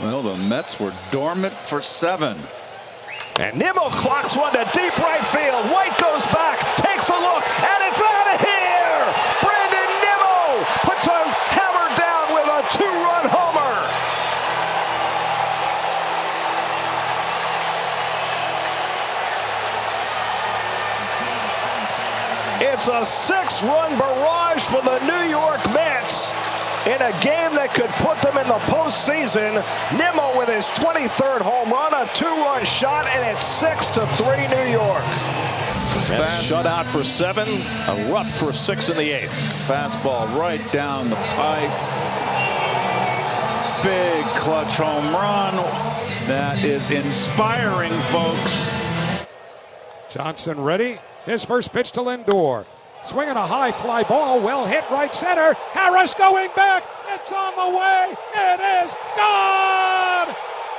Well, the Mets were dormant for 7. And Nimmo clocks one to deep right field. White goes back, takes a look, and it's out of here! Brandon Nimmo puts a hammer down with a 2-run homer. It's a 6-run barrage for the New York Mets in a game that could put them in the postseason. Nimmo with his 23rd home run, a 2-run shot, and it's 6-3 New York. Mets shut out for 7, a rough for 6 in the 8th. Fastball right down the pipe. Big clutch home run. That is inspiring, folks. Johnson ready. His first pitch to Lindor. Swinging a high fly ball, well hit right center. Harris going back. It's on the way. It is gone.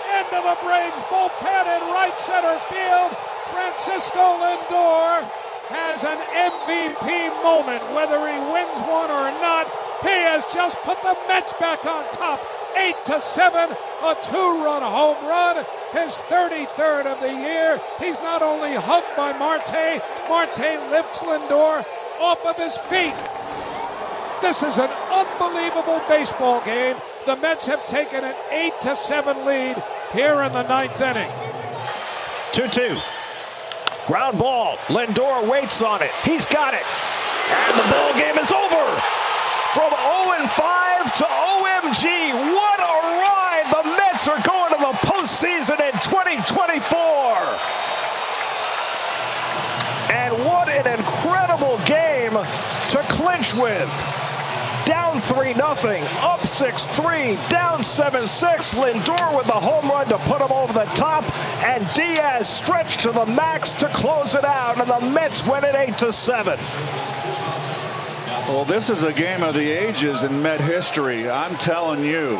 Into the Braves bullpen in right center field. Francisco Lindor has an MVP moment. Whether he wins one or not, he has just put the Mets back on top. 8-7, a 2-run home run, his 33rd of the year. He's not only hugged by Marte, Marte lifts Lindor off of his feet. This is an unbelievable baseball game. The Mets have taken an 8-7 lead here in the 9th inning. 2-2. Ground ball. Lindor waits on it. He's got it. And the ball game is over. From 0-5 to OMG. What a ride. The Mets are going to the postseason in 2024. And what an incredible game to clinch with. Down 3-0, up 6-3, down 7-6. Lindor with the home run to put him over the top, and Diaz stretched to the max to close it out, and the Mets win it 8-7. Well, this is a game of the ages in Met history. I'm telling you.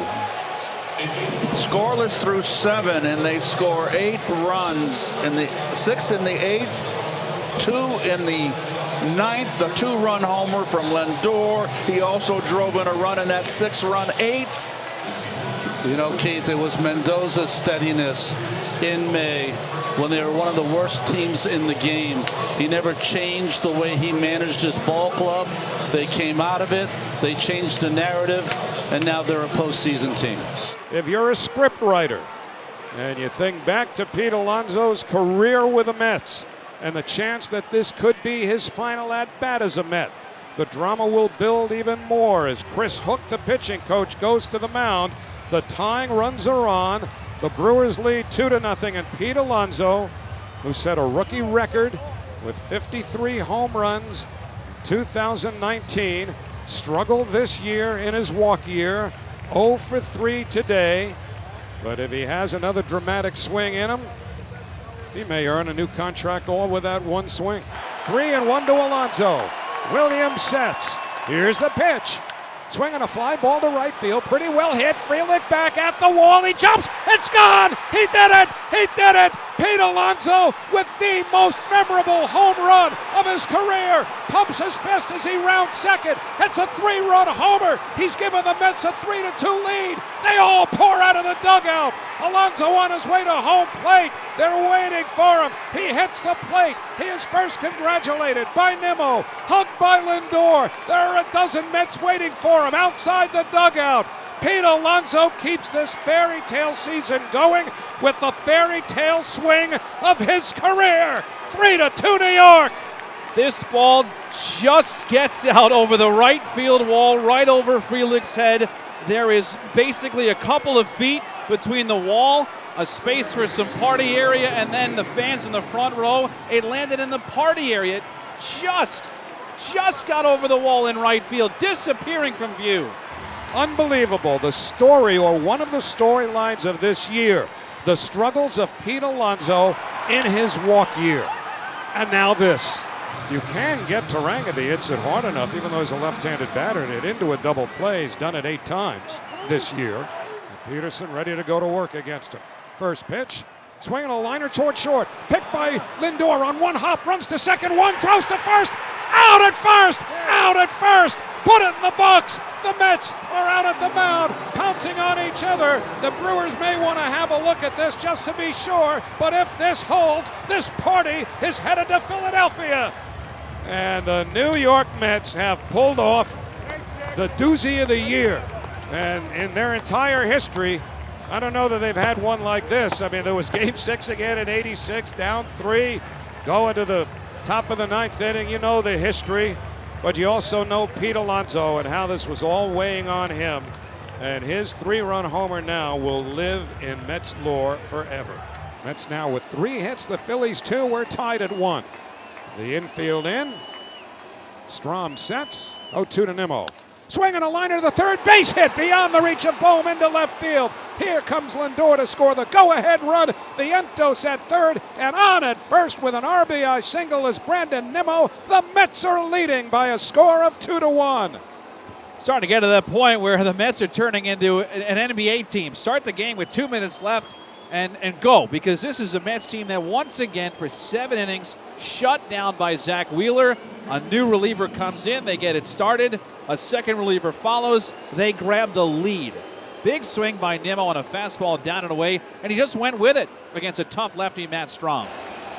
Scoreless through 7, and they score 8 runs in the 6th in the 8th, 2 in the 9th, the 2-run homer from Lindor. He also drove in a run in that 6-run 8th. You know, Keith, it was Mendoza's steadiness in May when they were one of the worst teams in the game. He never changed the way he managed his ball club. They came out of it. They changed the narrative, and now they're a postseason team. If you're a script writer and you think back to Pete Alonso's career with the Mets and the chance that this could be his final at-bat as a Met, the drama will build even more as Chris Hook, the pitching coach, goes to the mound. The tying runs are on. The Brewers lead 2-0, and Pete Alonso, who set a rookie record with 53 home runs in 2019, struggled this year in his walk year, 0 for 3 today. But if he has another dramatic swing in him, he may earn a new contract all with that one swing. 3-1 to Alonso. Williams sets. Here's the pitch. Swinging a fly ball to right field. Pretty well hit. Frelick back at the wall. He jumps. It's gone. He did it. He did it. Pete Alonso with the most memorable home run of his career. Pumps as fast as he rounds second. It's a 3-run homer. He's given the Mets a 3-2 lead. They all pour out of the dugout. Alonso on his way to home plate. They're waiting for him. He hits the plate. He is first congratulated by Nimmo, hugged by Lindor. There are a dozen Mets waiting for him outside the dugout. Pete Alonso keeps this fairy tale season going with the fairy tale swing of his career. 3-2 New York. This ball just gets out over the right field wall, right over Frelick's head. There is basically a couple of feet between the wall, a space for some party area, and then the fans in the front row. It landed in the party area. Just got over the wall in right field, disappearing from view. Unbelievable. The story, or one of the storylines of this year, the struggles of Pete Alonso in his walk year. And now this. You can get Tarangadi, hits it hard enough, even though he's a left-handed batter, and it into a double play. He's done it 8 times this year. And Peterson ready to go to work against him. First pitch, swinging a liner toward short. Picked by Lindor on one hop, runs to second, one, throws to first. Out at first! Out at first! Put it in the box! The Mets are out at the mound. pouncing on each other. The Brewers may want to have a look at this just to be sure, but if this holds, this party is headed to Philadelphia. And the New York Mets have pulled off the doozy of the year. And in their entire history, I don't know that they've had one like this. I mean, there was Game 6 again in '86, down 3, going to the top of the 9th inning. You know the history, but you also know Pete Alonso and how this was all weighing on him. And his 3-run homer now will live in Mets lore forever. Mets now with 3 hits, the Phillies 2. We're tied at 1. The infield in. Strom sets. 0-2 to Nimmo. Swinging a liner to the third base hit beyond the reach of Bohm into left field. Here comes Lindor to score the go-ahead run. Vientos at third, and on at first with an RBI single is Brandon Nimmo. The Mets are leading by a score of 2-1. Starting to get to that point where the Mets are turning into an NBA team. Start the game with 2 minutes left and go, because this is a Mets team that once again for 7 innings shut down by Zach Wheeler. A new reliever comes in, they get it started. A second reliever follows, they grab the lead. Big swing by Nimmo on a fastball down and away, and he just went with it against a tough lefty, Matt Strom.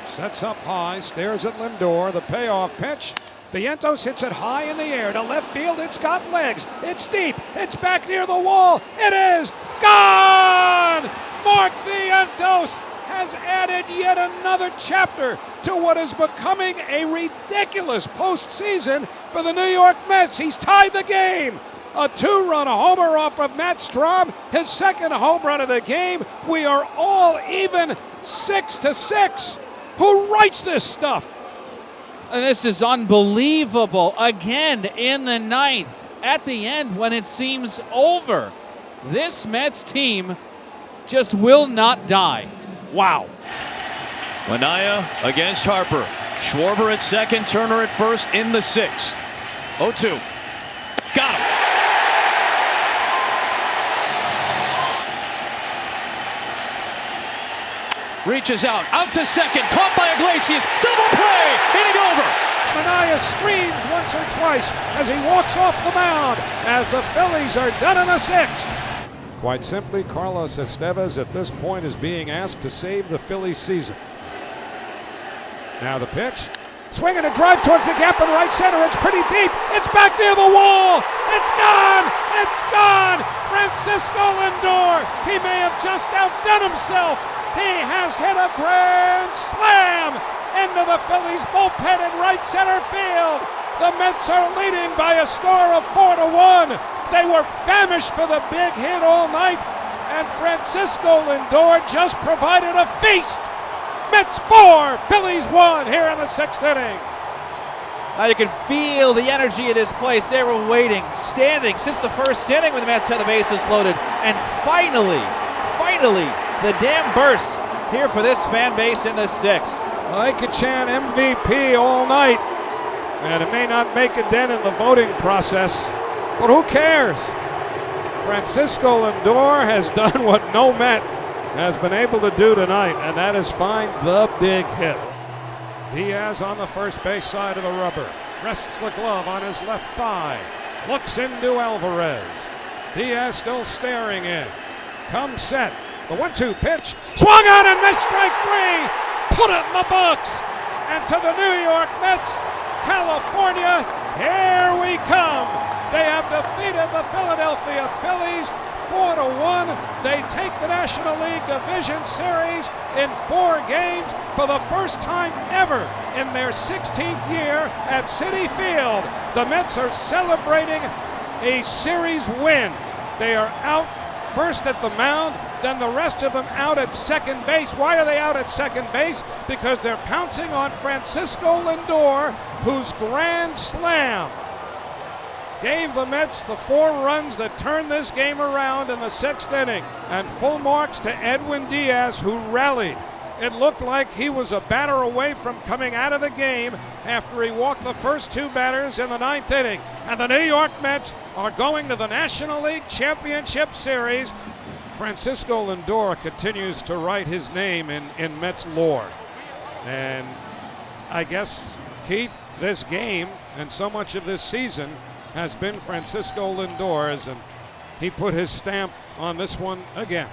Sets up high, stares at Lindor, the payoff pitch. Vientos hits it high in the air to left field. It's got legs. It's deep. It's back near the wall. It is gone! Mark Vientos has added yet another chapter to what is becoming a ridiculous postseason for the New York Mets. He's tied the game. A 2-run homer off of Matt Strom, his second home run of the game. We are all even 6-6. Who writes this stuff? And this is unbelievable. Again in the 9th, at the end when it seems over. This Mets team just will not die. Wow. Manaea against Harper. Schwarber at second, Turner at first in the 6th. 0-2. Got him. Reaches out to second, caught by Iglesias, double play, inning over. Manaea screams once or twice as he walks off the mound as the Phillies are done in the 6th. Quite simply, Carlos Estevez at this point is being asked to save the Phillies season. Now the pitch. Swinging a drive towards the gap in right center. It's pretty deep. It's back near the wall. It's gone. It's gone. Francisco Lindor. He may have just outdone himself. He has hit a grand slam into the Phillies bullpen in right center field. The Mets are leading by a score of 4-1. They were famished for the big hit all night, and Francisco Lindor just provided a feast. Mets 4, Phillies 1 here in the 6th inning. Now you can feel the energy of this place. They were waiting, standing since the first inning when the Mets had the bases loaded. And finally, the dam bursts here for this fan base in the 6th. I could chant MVP all night, and it may not make a dent in the voting process, but who cares? Francisco Lindor has done what no Met has been able to do tonight, and that is find the big hit. Diaz on the first base side of the rubber. Rests the glove on his left thigh. Looks into Alvarez. Diaz still staring in. Comes set. The 1-2 pitch. Swung on and missed, strike 3. Put it in the books. And to the New York Mets, California, here we come. They have defeated the Philadelphia Phillies 4-1. They take the National League Division Series in 4 games for the first time ever in their 16th year at Citi Field. The Mets are celebrating a series win. They are out first at the mound, then the rest of them out at second base. Why are they out at second base? Because they're pouncing on Francisco Lindor, whose grand slam gave the Mets the 4 runs that turned this game around in the 6th inning. And full marks to Edwin Diaz, who rallied. It looked like he was a batter away from coming out of the game after he walked the first 2 batters in the 9th inning. And the New York Mets are going to the National League Championship Series. Francisco Lindor continues to write his name in Mets lore. And I guess, Keith, this game and so much of this season has been Francisco Lindor's. And he put his stamp on this one again.